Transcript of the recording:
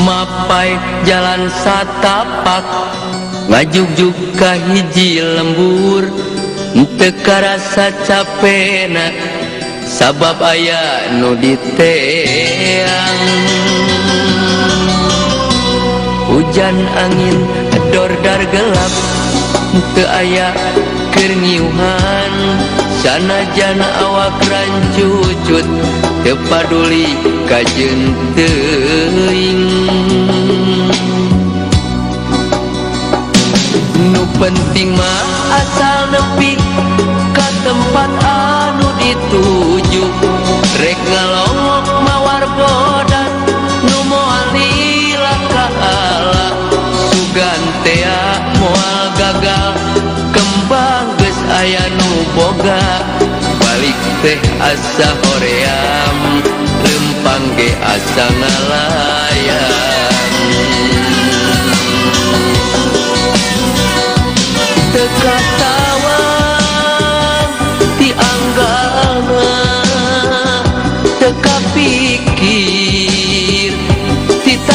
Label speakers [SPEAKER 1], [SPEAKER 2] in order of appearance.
[SPEAKER 1] mapai jalan satapak ngajugjug ka hiji lembur teu karasa capena sabab aya nu diteang hujan angin dordar gelap teu aya keur ngiuhan sanajan awak rancucut teu paduli ka jeung teuing nu penting mah asal nepi ka tempat anu dituju rek ngalongok mawar bodas nu moal lila ka Allah sugan tea moal gagal kembang geus aya nu boga balik teh asa hoream lempang ge asa ngalayang teu katawang ti anggalna teu kapi